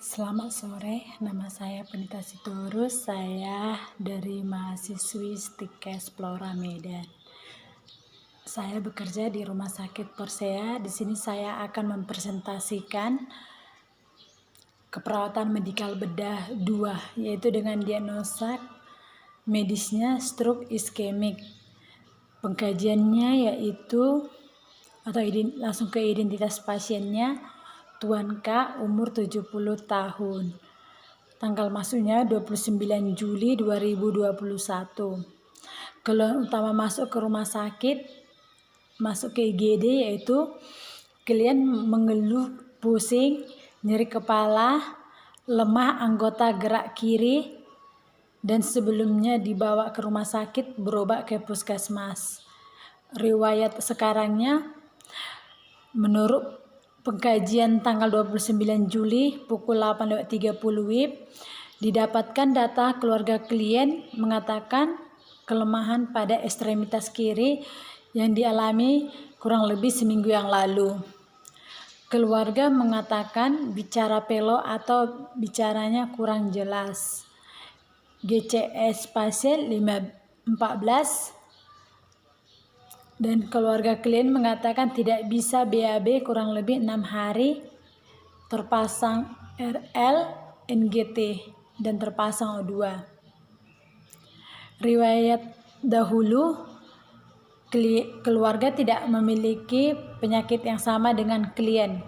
Selamat sore, nama saya Penita Sitorus, saya dari mahasiswi STIK Explora Medan. Saya bekerja di Rumah Sakit Persea. Di sini saya akan mempresentasikan keperawatan medikal bedah 2, yaitu dengan diagnosa medisnya stroke iskemik. Pengkajiannya yaitu langsung ke identitas pasiennya. Tuan K, umur 70 tahun. Tanggal masuknya 29 Juli 2021. Keluhan utama masuk ke rumah sakit, masuk ke IGD yaitu klien mengeluh pusing, nyeri kepala, lemah anggota gerak kiri, dan sebelumnya dibawa ke rumah sakit berobat ke puskesmas. Riwayat sekarangnya, menurut pengkajian tanggal 29 Juli pukul 8.30 WIB, didapatkan data keluarga klien mengatakan kelemahan pada ekstremitas kiri yang dialami kurang lebih seminggu yang lalu. Keluarga mengatakan bicara pelo atau bicaranya kurang jelas. GCS pasien 14 dan keluarga klien mengatakan tidak bisa BAB kurang lebih 6 hari, terpasang RL, NGT, dan terpasang O2. Riwayat dahulu, keluarga tidak memiliki penyakit yang sama dengan klien.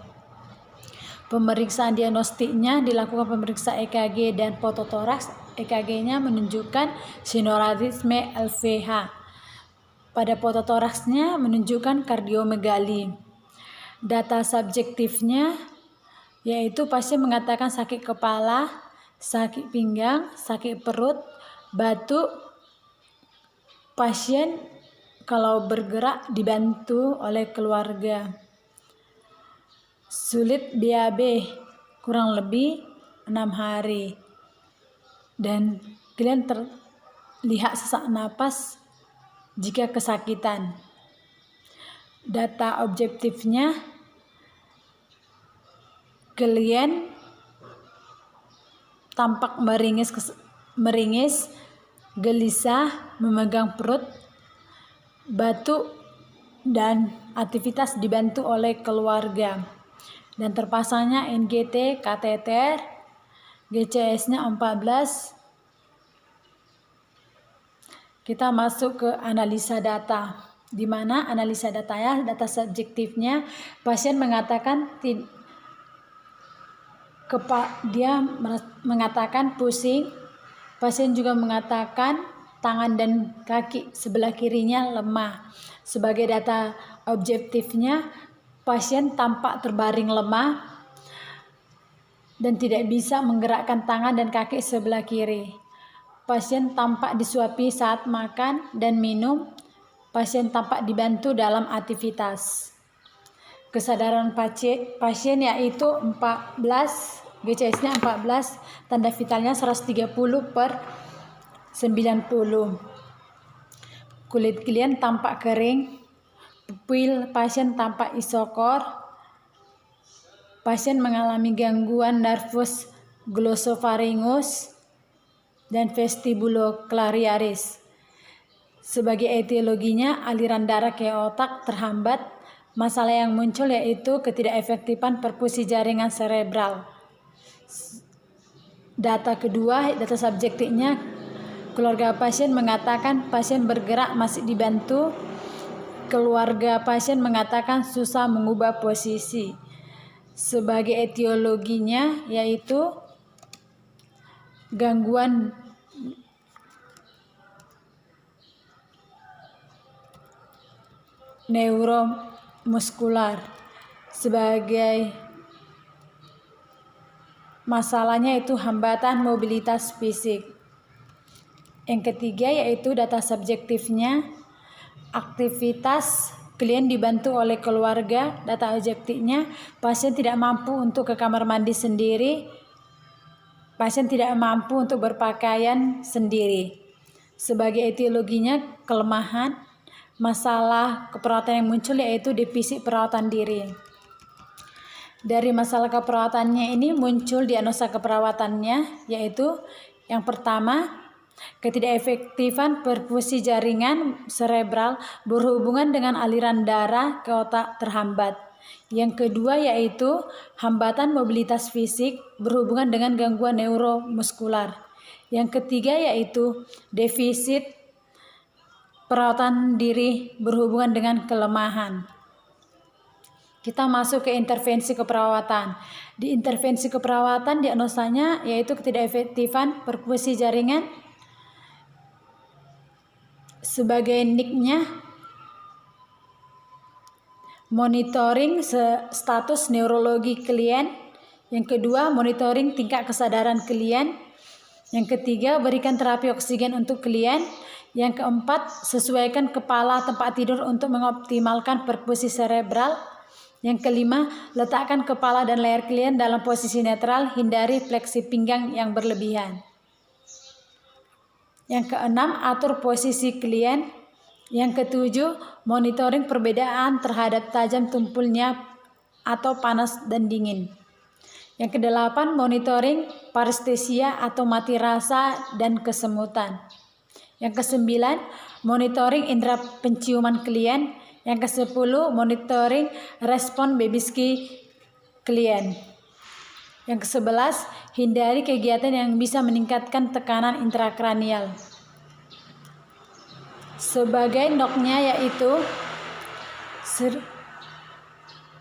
Pemeriksaan diagnostiknya dilakukan pemeriksaan EKG dan fototoraks. EKG-nya menunjukkan sinorarisme LVH. Pada fototoraksnya menunjukkan kardiomegali. Data subjektifnya yaitu pasien mengatakan sakit kepala, sakit pinggang, sakit perut, batuk. Pasien kalau bergerak dibantu oleh keluarga. Sulit BAB kurang lebih 6 hari. Dan klien terlihat sesak napas jika kesakitan. Data objektifnya, klien tampak meringis, gelisah, memegang perut, batuk, dan aktivitas dibantu oleh keluarga. Dan terpasangnya NGT kateter, GCS-nya 14. Kita masuk ke analisa data, di mana analisa datanya, data subjektifnya, pasien mengatakan dia mengatakan pusing. Pasien juga mengatakan tangan dan kaki sebelah kirinya lemah. Sebagai data objektifnya, pasien tampak terbaring lemah dan tidak bisa menggerakkan tangan dan kaki sebelah kiri. Pasien tampak disuapi saat makan dan minum. Pasien tampak dibantu dalam aktivitas. Kesadaran pasien yaitu 14, GCS-nya 14, tanda vitalnya 130/90. Kulit klien tampak kering. Pupil pasien tampak isokor. Pasien mengalami gangguan nervus glosopharyngeus dan vestibuloclaviaris. Sebagai etiologinya, aliran darah ke otak terhambat. Masalah yang muncul yaitu ketidakefektifan perfusi jaringan cerebral. Data kedua, data subjektifnya, keluarga pasien mengatakan pasien bergerak masih dibantu. Keluarga pasien mengatakan susah mengubah posisi. Sebagai etiologinya yaitu gangguan neuromuskular. Sebagai masalahnya itu hambatan mobilitas fisik. Yang ketiga yaitu data subjektifnya, aktivitas klien dibantu oleh keluarga. Data objektifnya, pasien tidak mampu untuk ke kamar mandi sendiri. Pasien tidak mampu untuk berpakaian sendiri. Sebagai etiologinya, kelemahan, masalah keperawatan yang muncul yaitu defisit perawatan diri. Dari masalah keperawatannya ini muncul diagnosa keperawatannya, yaitu yang pertama, ketidakefektifan perfusi jaringan serebral berhubungan dengan aliran darah ke otak terhambat. Yang kedua yaitu hambatan mobilitas fisik berhubungan dengan gangguan neuromuskular. Yang ketiga yaitu defisit perawatan diri berhubungan dengan kelemahan. Kita masuk ke intervensi keperawatan. Di intervensi keperawatan diagnosanya yaitu ketidakefektifan perfusi jaringan. Sebagai NIC-nya, monitoring status neurologi klien. Yang kedua, monitoring tingkat kesadaran klien. Yang ketiga, berikan terapi oksigen untuk klien. Yang keempat, sesuaikan kepala tempat tidur untuk mengoptimalkan perfusi serebral. Yang kelima, letakkan kepala dan leher klien dalam posisi netral, hindari fleksi pinggang yang berlebihan. Yang keenam, atur posisi klien. Yang ketujuh, monitoring perbedaan terhadap tajam tumpulnya atau panas dan dingin. Yang kedelapan, monitoring parestesia atau mati rasa dan kesemutan. Yang kesembilan, monitoring indera penciuman klien. Yang kesepuluh, monitoring respon Babinski klien. Yang kesebelas, hindari kegiatan yang bisa meningkatkan tekanan intrakranial. Sebagai NOC-nya yaitu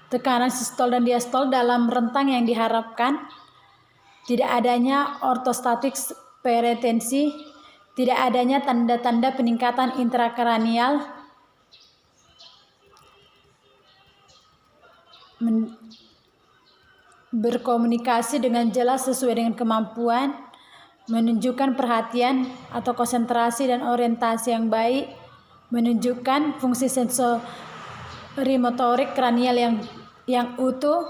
tekanan sistol dan diastol dalam rentang yang diharapkan, tidak adanya ortostatik peretensi, tidak adanya tanda-tanda peningkatan intrakranial, berkomunikasi dengan jelas sesuai dengan kemampuan, menunjukkan perhatian atau konsentrasi dan orientasi yang baik, menunjukkan fungsi sensori motorik kranial yang utuh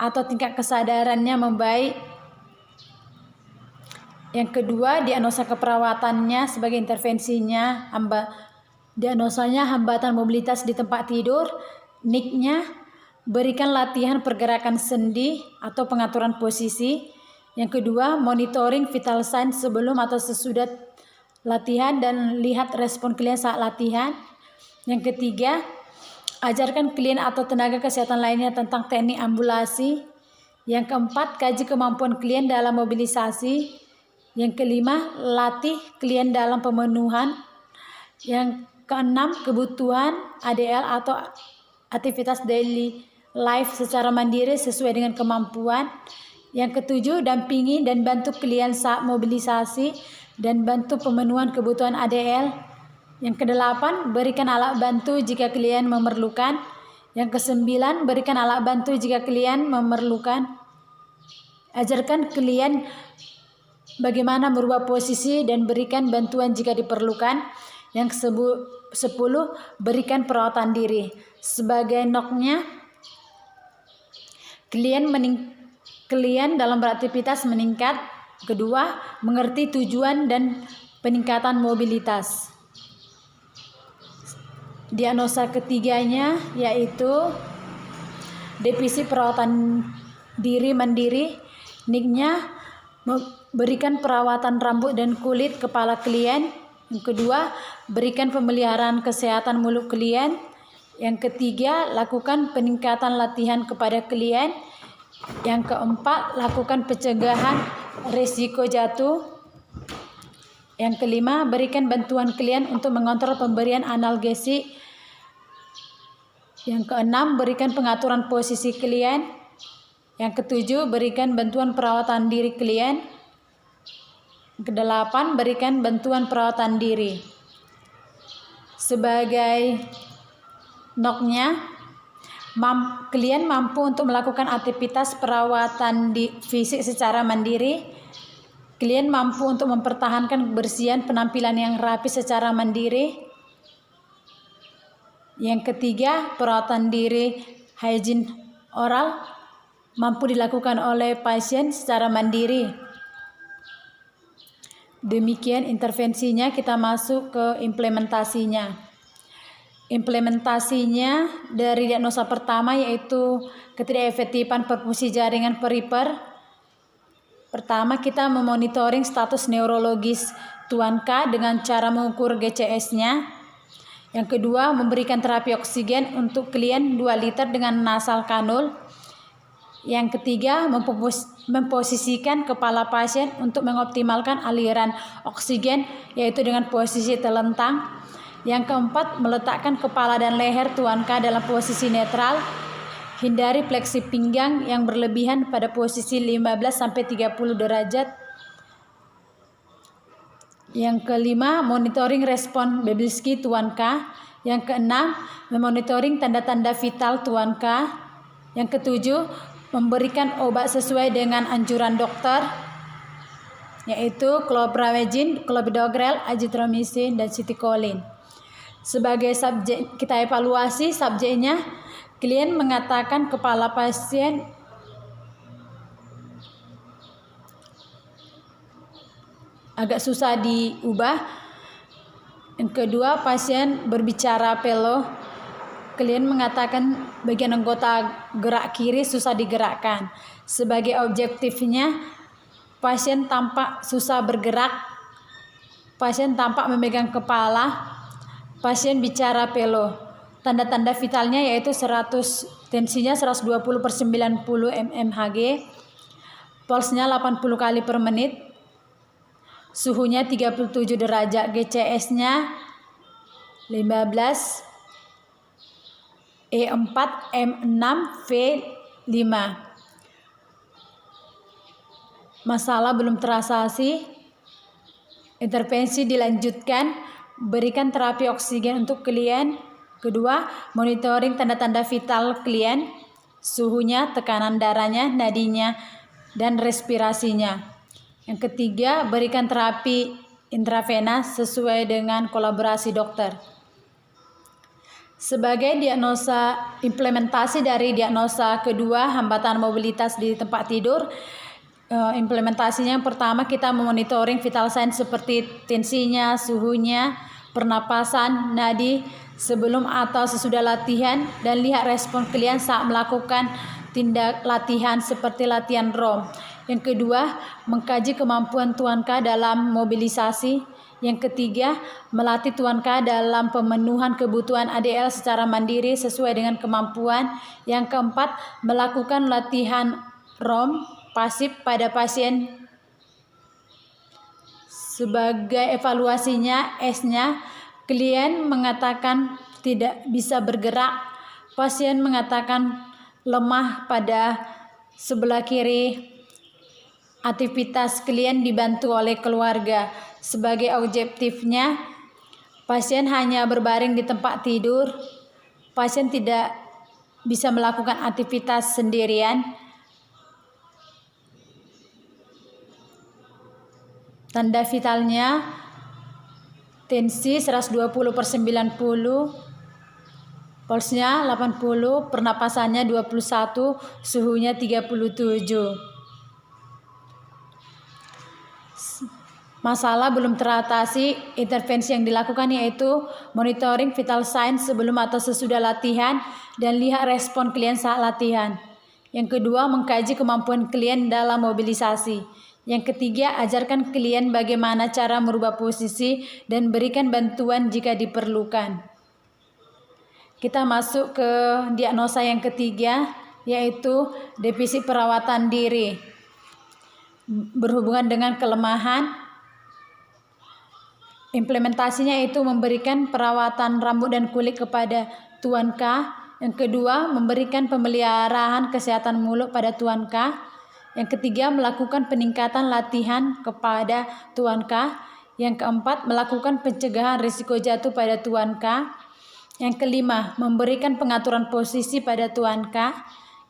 atau tingkat kesadarannya membaik. Yang kedua, diagnosa keperawatannya sebagai intervensinya, diagnosanya hambatan mobilitas di tempat tidur. NIC-nya, berikan latihan pergerakan sendi atau pengaturan posisi. Yang kedua, monitoring vital sign sebelum atau sesudah latihan dan lihat respon klien saat latihan. Yang ketiga, ajarkan klien atau tenaga kesehatan lainnya tentang teknik ambulasi. Yang keempat, kaji kemampuan klien dalam mobilisasi. Yang kelima, latih klien dalam pemenuhan. Yang keenam, kebutuhan ADL atau aktivitas daily life secara mandiri sesuai dengan kemampuan. Yang ketujuh, dampingi dan bantu klien saat mobilisasi dan bantu pemenuhan kebutuhan ADL. Yang kedelapan, berikan alat bantu jika klien memerlukan. Yang kesembilan, berikan alat bantu jika klien memerlukan. Ajarkan klien bagaimana merubah posisi dan berikan bantuan jika diperlukan. Yang ke-10, berikan perawatan diri. Sebagai NOC-nya, klien dalam beraktivitas meningkat. Kedua, mengerti tujuan dan peningkatan mobilitas. Diagnosa ketiganya yaitu defisit perawatan diri mandiri. NIC-nya, berikan perawatan rambut dan kulit kepala klien. Yang kedua, berikan pemeliharaan kesehatan mulut klien. Yang ketiga, lakukan peningkatan latihan kepada klien. Yang keempat, lakukan pencegahan risiko jatuh. Yang kelima, berikan bantuan klien untuk mengontrol pemberian analgesik. Yang keenam, berikan pengaturan posisi klien. Yang ketujuh, berikan bantuan perawatan diri klien. Yang kedelapan, berikan bantuan perawatan diri. Sebagai NOC-nya, klien mampu untuk melakukan aktivitas perawatan fisik secara mandiri. Klien mampu untuk mempertahankan kebersihan penampilan yang rapi secara mandiri. Yang ketiga, perawatan diri hygiene oral mampu dilakukan oleh pasien secara mandiri. Demikian intervensinya, kita masuk ke implementasinya. Implementasinya dari diagnosa pertama yaitu ketidakefektifan perfusi jaringan perifer. Pertama, kita memonitoring status neurologis Tuan K dengan cara mengukur GCS-nya. Yang kedua, memberikan terapi oksigen untuk klien 2 liter dengan nasal kanul. Yang ketiga, memposisikan kepala pasien untuk mengoptimalkan aliran oksigen yaitu dengan posisi terlentang. Yang keempat, meletakkan kepala dan leher Tuan K dalam posisi netral. Hindari fleksi pinggang yang berlebihan pada posisi 15-30 derajat. Yang kelima, monitoring respon Babinski Tuan K. Yang keenam, memonitoring tanda-tanda vital Tuan K. Yang ketujuh, memberikan obat sesuai dengan anjuran dokter yaitu clopramazine, clopidogrel, azithromycin, dan citicoline. Sebagai subjek, kita evaluasi subjeknya. Klien mengatakan kepala pasien agak susah diubah. Yang kedua, pasien berbicara pelo. Klien mengatakan bagian anggota gerak kiri susah digerakkan. Sebagai objektifnya, pasien tampak susah bergerak, pasien tampak memegang kepala, pasien bicara pelo. Tanda-tanda vitalnya yaitu tensinya 120/90 mmHg, pulsnya 80 kali per menit, suhunya 37 derajat, GCS-nya 15, E4, M6, V5. Masalah belum terasasi, intervensi dilanjutkan. Berikan terapi oksigen untuk klien. Kedua, monitoring tanda-tanda vital klien, suhunya, tekanan darahnya, nadinya, dan respirasinya. Yang ketiga, berikan terapi intravena sesuai dengan kolaborasi dokter. Sebagai diagnosa implementasi dari diagnosa kedua, hambatan mobilitas di tempat tidur, implementasinya yang pertama, kita memonitoring vital signs seperti tensinya, suhunya, pernapasan, nadi sebelum atau sesudah latihan, dan lihat respon klien saat melakukan tindak latihan seperti latihan ROM. Yang kedua, mengkaji kemampuan Tuan K dalam mobilisasi. Yang ketiga, melatih Tuan K dalam pemenuhan kebutuhan ADL secara mandiri sesuai dengan kemampuan. Yang keempat, melakukan latihan ROM pasif pada pasien. Sebagai evaluasinya, S-nya, klien mengatakan tidak bisa bergerak, pasien mengatakan lemah pada sebelah kiri, aktivitas klien dibantu oleh keluarga. Sebagai objektifnya, pasien hanya berbaring di tempat tidur, pasien tidak bisa melakukan aktivitas sendirian. Tanda vitalnya, tensi 120/90, pulsnya 80, pernapasannya 21, suhunya 37. Masalah belum teratasi, intervensi yang dilakukan yaitu monitoring vital signs sebelum atau sesudah latihan dan lihat respon klien saat latihan. Yang kedua, mengkaji kemampuan klien dalam mobilisasi. Yang ketiga, ajarkan klien bagaimana cara merubah posisi dan berikan bantuan jika diperlukan. Kita masuk ke diagnosa yang ketiga, yaitu defisit perawatan diri. Berhubungan dengan kelemahan, implementasinya itu memberikan perawatan rambut dan kulit kepada Tuan K. Yang kedua, memberikan pemeliharaan kesehatan mulut pada Tuan K. Yang ketiga, melakukan peningkatan latihan kepada Tuan K. Yang keempat, melakukan pencegahan risiko jatuh pada Tuan K. Yang kelima, memberikan pengaturan posisi pada Tuan K.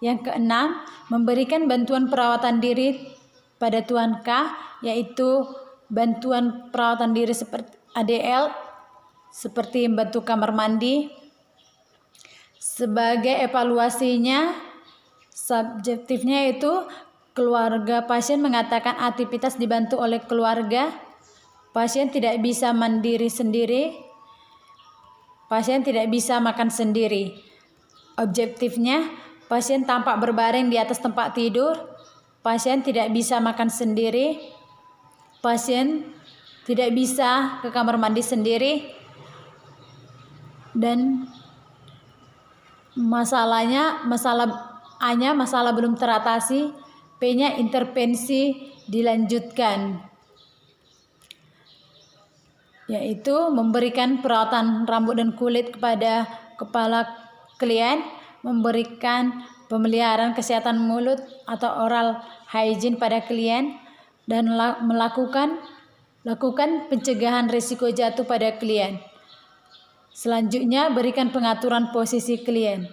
Yang keenam, memberikan bantuan perawatan diri pada Tuan K, yaitu bantuan perawatan diri seperti ADL, seperti membantu kamar mandi. Sebagai evaluasinya, subjektifnya itu keluarga pasien mengatakan aktivitas dibantu oleh keluarga, pasien tidak bisa mandiri sendiri, pasien tidak bisa makan sendiri. Objektifnya, pasien tampak berbaring di atas tempat tidur, pasien tidak bisa makan sendiri, pasien tidak bisa ke kamar mandi sendiri, dan masalah A-nya masalah belum teratasi, P-nya intervensi dilanjutkan, yaitu memberikan perawatan rambut dan kulit kepada kepala klien, memberikan pemeliharaan kesehatan mulut atau oral hygiene pada klien, dan lakukan pencegahan risiko jatuh pada klien. Selanjutnya, berikan pengaturan posisi klien.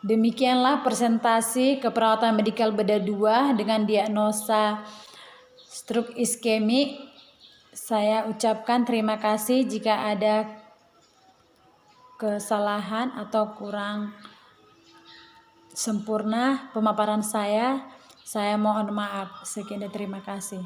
Demikianlah presentasi keperawatan medikal bedah 2 dengan diagnosa stroke iskemik. Saya ucapkan terima kasih. Jika ada kesalahan atau kurang sempurna pemaparan saya mohon maaf. Sekian dan terima kasih.